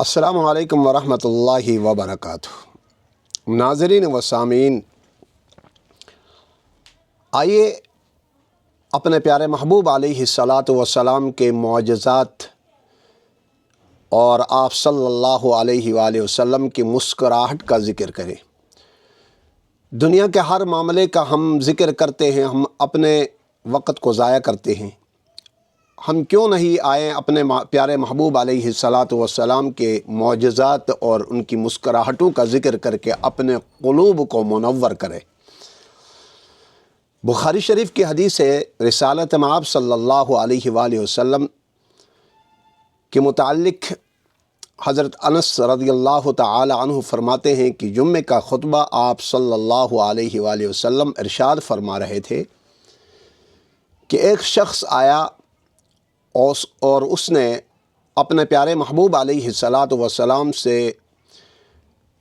السلام علیکم ورحمۃ اللہ وبرکاتہ۔ ناظرین و سامعین، آئیے اپنے پیارے محبوب علیہ الصلاۃ والسلام کے معجزات اور آپ صلی اللہ علیہ وآلہ وسلم کی مسکراہٹ کا ذکر کریں۔ دنیا کے ہر معاملے کا ہم ذکر کرتے ہیں، ہم اپنے وقت کو ضائع کرتے ہیں۔ ہم کیوں نہیں آئیں اپنے پیارے محبوب علیہ الصلاۃ والسلام کے معجزات اور ان کی مسکراہٹوں کا ذکر کر کے اپنے قلوب کو منور کریں۔ بخاری شریف کی حدیث ہے، رسالت مآب صلی اللہ علیہ وآلہ وسلم کے متعلق حضرت انس رضی اللہ تعالی عنہ فرماتے ہیں کہ جمعے کا خطبہ آپ صلی اللہ علیہ وآلہ وسلم ارشاد فرما رہے تھے کہ ایک شخص آیا اور اس نے اپنے پیارے محبوب علیہ الصلاۃ والسلام سے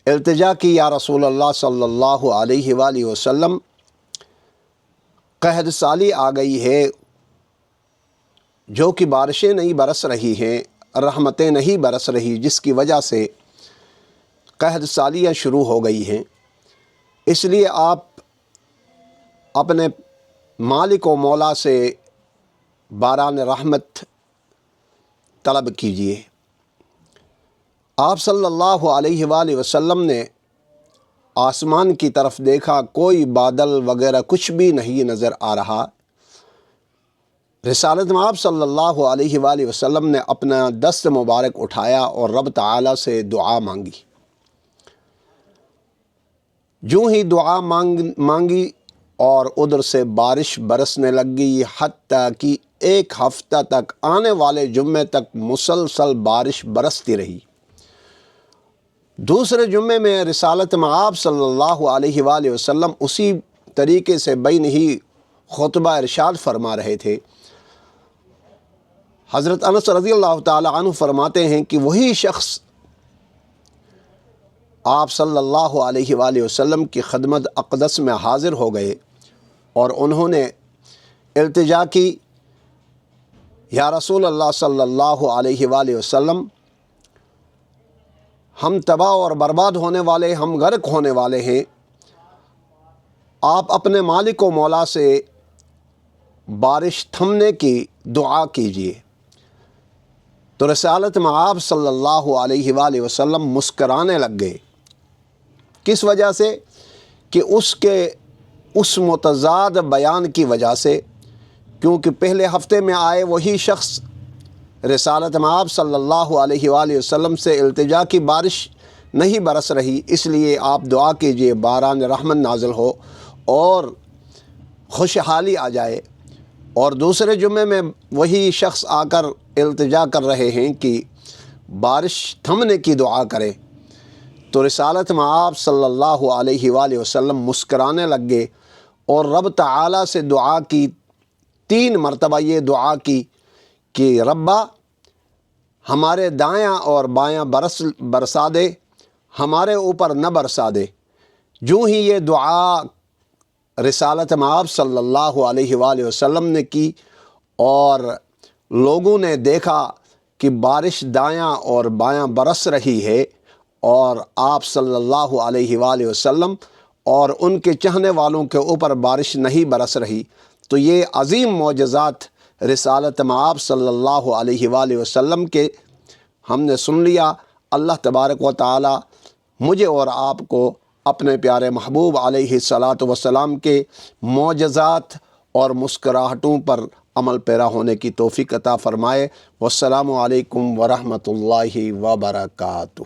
التجا کی، یا رسول اللہ صلی اللہ علیہ وآلہ وسلم، قحط سالی آ گئی ہے، جو کہ بارشیں نہیں برس رہی ہیں، رحمتیں نہیں برس رہی، جس کی وجہ سے قحط سالیاں شروع ہو گئی ہیں۔ اس لیے آپ اپنے مالک و مولا سے باران رحمت طلب کیجیے۔ آپ صلی اللہ علیہ وآلہ وسلم نے آسمان کی طرف دیکھا، کوئی بادل وغیرہ کچھ بھی نہیں نظر آ رہا۔ رسالت مآب صلی اللہ علیہ وآلہ وسلم نے اپنا دست مبارک اٹھایا اور رب تعالیٰ سے دعا مانگی۔ جو ہی دعا مانگی اور ادھر سے بارش برسنے لگ گئی، حتیٰ کہ ایک ہفتہ تک، آنے والے جمعے تک مسلسل بارش برستی رہی۔ دوسرے جمعے میں رسالت مآب صلی اللہ علیہ وآلہ وسلم اسی طریقے سے بین ہی خطبہ ارشاد فرما رہے تھے۔ حضرت انس رضی اللہ تعالی عنہ فرماتے ہیں کہ وہی شخص آپ صلی اللہ علیہ وآلہ وسلم کی خدمت اقدس میں حاضر ہو گئے اور انہوں نے التجا کی، یا رسول اللہ صلی اللہ علیہ وآلہ وسلم، ہم تباہ اور برباد ہونے والے، ہم غرق ہونے والے ہیں، آپ اپنے مالک و مولا سے بارش تھمنے کی دعا کیجیے۔ تو رسالت مآب صلی اللہ علیہ وآلہ وسلم مسکرانے لگ گئے۔ کس وجہ سے؟ کہ اس متضاد بیان کی وجہ سے، کیونکہ پہلے ہفتے میں آئے وہی شخص رسالت مآب صلی اللہ علیہ وآلہ وسلم سے التجا کی، بارش نہیں برس رہی، اس لیے آپ دعا کیجئے باران رحمت نازل ہو اور خوشحالی آ جائے۔ اور دوسرے جمعے میں وہی شخص آ کر التجا کر رہے ہیں کہ بارش تھمنے کی دعا کرے۔ تو رسالت مآب صلی اللہ علیہ وآلہ وسلم مسکرانے لگ گئے اور رب تعالیٰ سے دعا کی، 3 مرتبہ یہ دعا کی کہ ربا ہمارے دایاں اور بایاں برسا دے، ہمارے اوپر نہ برسا دے۔ جو ہی یہ دعا رسالت مآب صلی اللہ علیہ وآلہ وسلم نے کی اور لوگوں نے دیکھا کہ بارش دایاں اور بایاں برس رہی ہے اور آپ صلی اللہ علیہ وآلہ وسلم اور ان کے چاہنے والوں کے اوپر بارش نہیں برس رہی، تو یہ عظیم معجزات رسالت مآب صلی اللہ علیہ وآلہ وسلم کے ہم نے سن لیا۔ اللہ تبارک و تعالی مجھے اور آپ کو اپنے پیارے محبوب علیہ الصلاۃ والسلام کے معجزات اور مسکراہٹوں پر عمل پیرا ہونے کی توفیق عطا فرمائے۔ والسلام علیکم ورحمۃ اللہ وبرکاتہ۔